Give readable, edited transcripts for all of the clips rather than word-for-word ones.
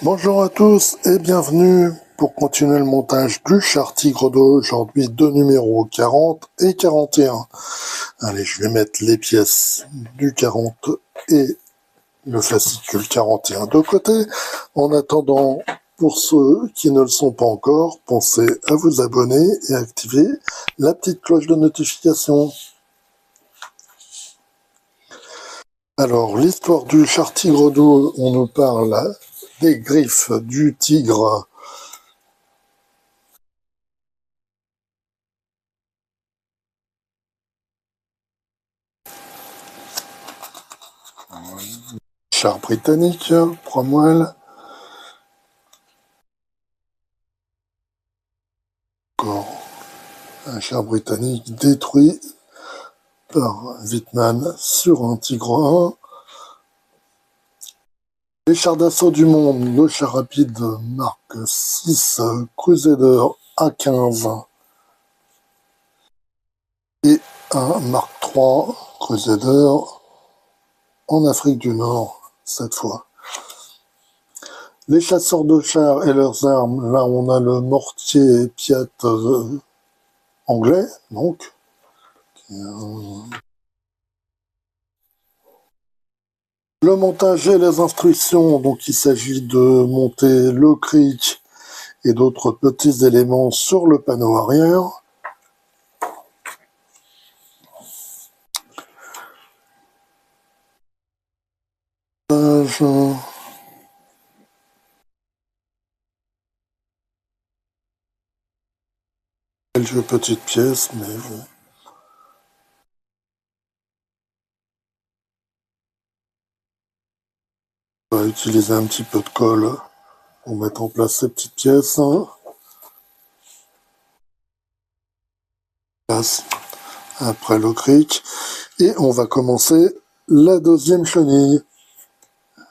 Bonjour à tous et bienvenue pour continuer le montage du char Tigre d'eau, aujourd'hui deux numéros 40 et 41. Allez, je vais mettre les pièces du 40 et le fascicule 41 de côté. En attendant, pour ceux qui ne le sont pas encore, pensez à vous abonner et activer la petite cloche de notification. Alors, l'histoire du char Tigre d'eau, on nous parle des griffes du tigre. Char britannique, Cromwell. Encore un char britannique détruit par Wittmann sur un Tigre 1. Les chars d'assaut du monde, le char rapide Mark 6 Crusader A15 et un Mark 3 Crusader en Afrique du Nord, cette fois. Les chasseurs de chars et leurs armes, là on a le mortier Piat anglais, donc. Le montage et les instructions, donc il s'agit de monter le cric et d'autres petits éléments sur le panneau arrière. Quelques petites pièces, mais bon. On va utiliser un petit peu de colle pour mettre en place ces petites pièces. Après le cric. Et on va commencer la deuxième chenille.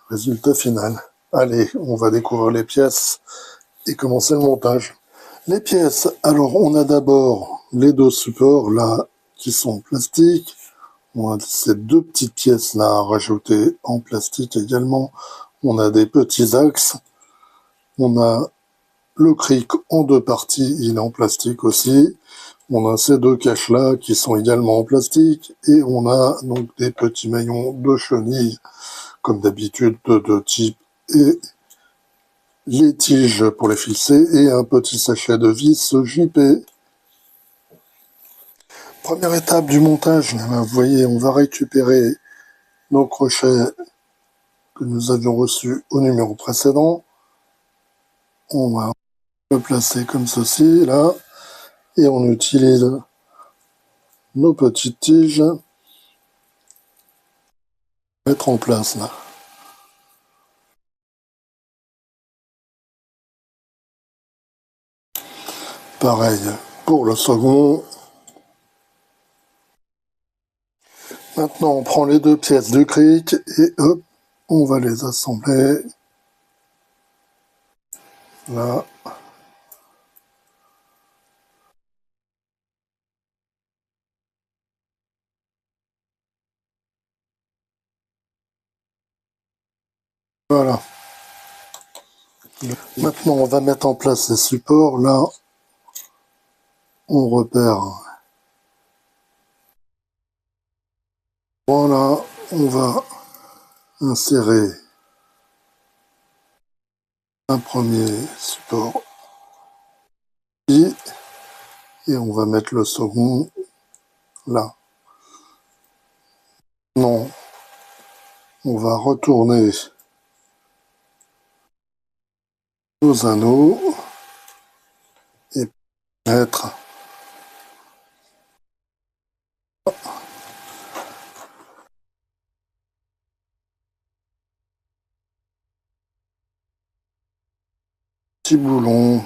Résultat final. Allez, on va découvrir les pièces et commencer le montage. Les pièces, alors on a d'abord les deux supports là qui sont en plastique. On a ces deux petites pièces là à rajouter en plastique également. On a des petits axes. On a le cric en deux parties, il est en plastique aussi. On a ces deux caches là qui sont également en plastique. Et on a donc des petits maillons de chenille, comme d'habitude, de deux types. Et les tiges pour les fixer et un petit sachet de vis JP. Première étape du montage, vous voyez, on va récupérer nos crochets que nous avions reçus au numéro précédent. On va le placer comme ceci, là, et on utilise nos petites tiges pour mettre en place, là. Pareil pour le second. Maintenant, on prend les deux pièces du cric et hop, on va les assembler là. Voilà. Maintenant, on va mettre en place les supports. Là, on repère. Voilà, on va insérer un premier support ici et on va mettre le second là. Non, on va retourner nos anneaux et mettre petit boulon.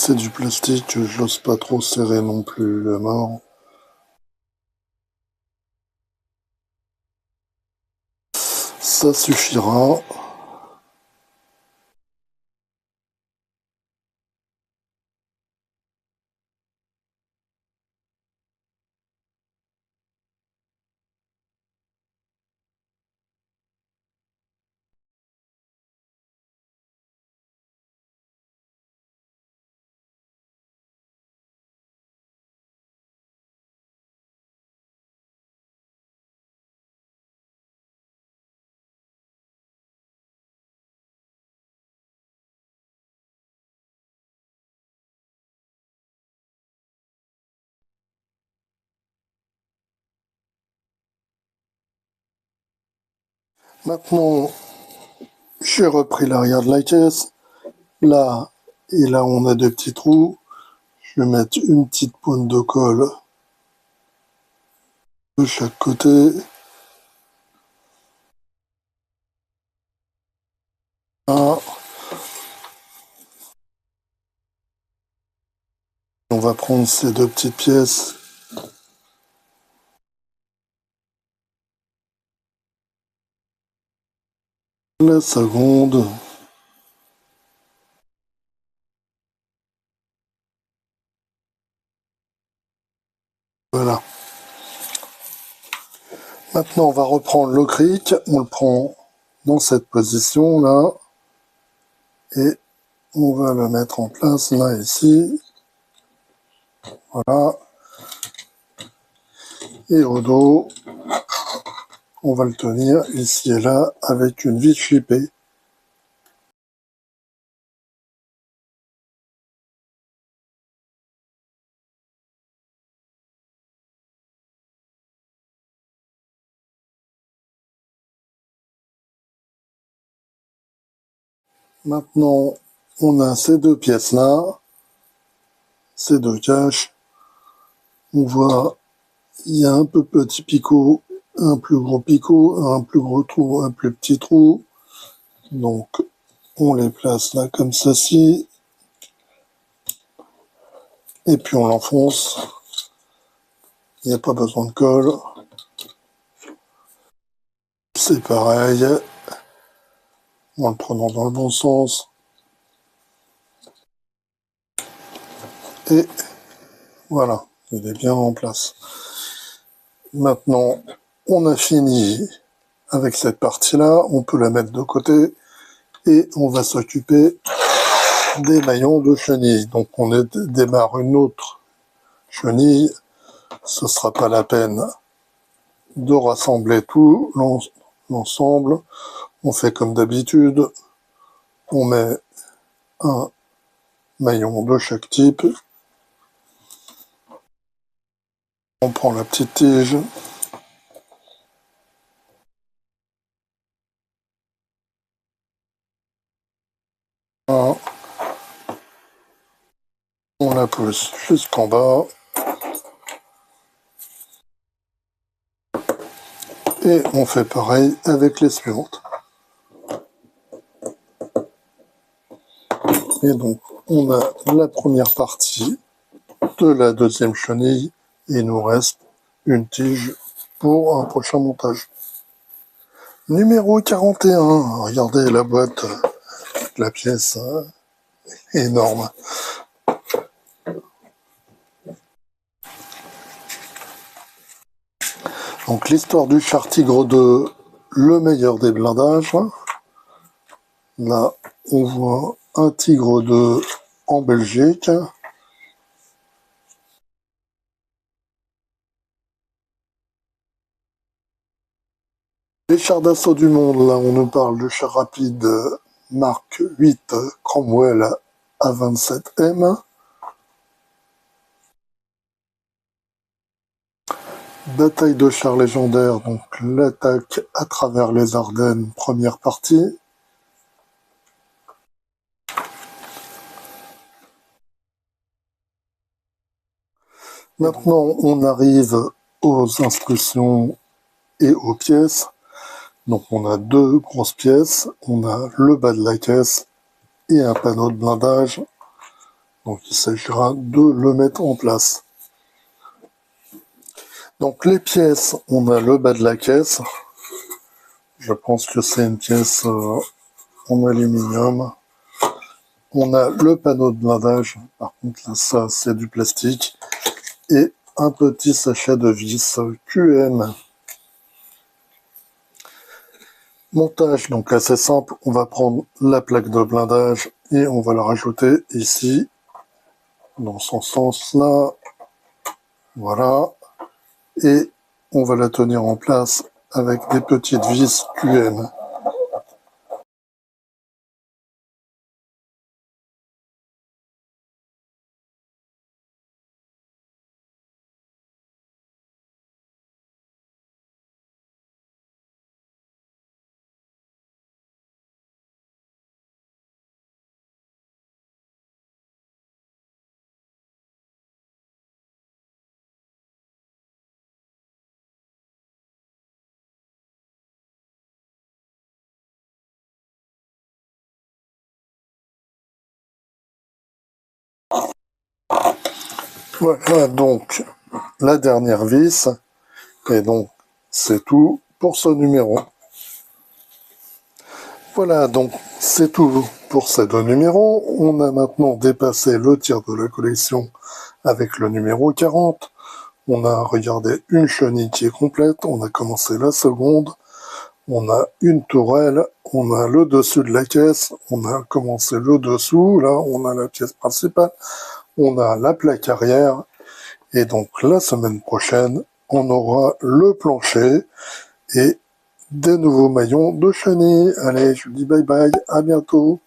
C'est du plastique, j'ose pas trop serrer non plus le mort. Ça suffira. Maintenant, j'ai repris l'arrière de la caisse. Là et là, on a deux petits trous. Je vais mettre une petite pointe de colle de chaque côté. Là, on va prendre ces deux petites pièces. La seconde. Voilà. Maintenant, on va reprendre le cric. On le prend dans cette position là. Et on va le mettre en place là, ici. Voilà. Et au dos, on va le tenir ici et là avec une vis chipée. Maintenant, on a ces deux pièces-là, ces deux caches. On voit, il y a un peu petit picot, un plus gros picot, un plus gros trou, un plus petit trou. Donc, on les place là comme ceci. Et puis on l'enfonce. Il n'y a pas besoin de colle. C'est pareil. En le prenant dans le bon sens. Et voilà, il est bien en place. Maintenant, on a fini avec cette partie-là. On peut la mettre de côté. Et on va s'occuper des maillons de chenille. Donc on démarre une autre chenille. Ce sera pas la peine de rassembler tout l'ensemble. On fait comme d'habitude. On met un maillon de chaque type. On prend la petite tige. On la pousse jusqu'en bas. Et on fait pareil avec les suivantes. Et donc, on a la première partie de la deuxième chenille. Et il nous reste une tige pour un prochain montage. Numéro 41. Regardez la boîte, la pièce, hein, énorme. Donc l'histoire du char Tigre 2, le meilleur des blindages. Là, on voit un Tigre 2 en Belgique. Les chars d'assaut du monde, là, on nous parle du char rapide Mark 8 Cromwell A27M. Bataille de chars légendaires, donc l'attaque à travers les Ardennes, première partie. Maintenant, on arrive aux instructions et aux pièces. Donc on a deux grosses pièces, on a le bas de la caisse et un panneau de blindage. Donc il s'agira de le mettre en place. Donc les pièces, on a le bas de la caisse. Je pense que c'est une pièce en aluminium. On a le panneau de blindage. Par contre, là, ça, c'est du plastique. Et un petit sachet de vis QM. Montage, donc assez simple. On va prendre la plaque de blindage et on va la rajouter ici, dans son sens-là. Voilà. Et on va la tenir en place avec des petites vis QM. Voilà donc la dernière vis. Et donc c'est tout pour ce numéro. Voilà, donc c'est tout pour ces deux numéros. On a maintenant dépassé le tiers de la collection avec le numéro 40. On a regardé une chenille qui est complète. On a commencé la seconde. On a une tourelle. On a le dessus de la caisse. On a commencé le dessous. Là, on a la pièce principale. On a la plaque arrière. Et donc, la semaine prochaine, on aura le plancher et des nouveaux maillons de chenille. Allez, je vous dis bye bye, à bientôt.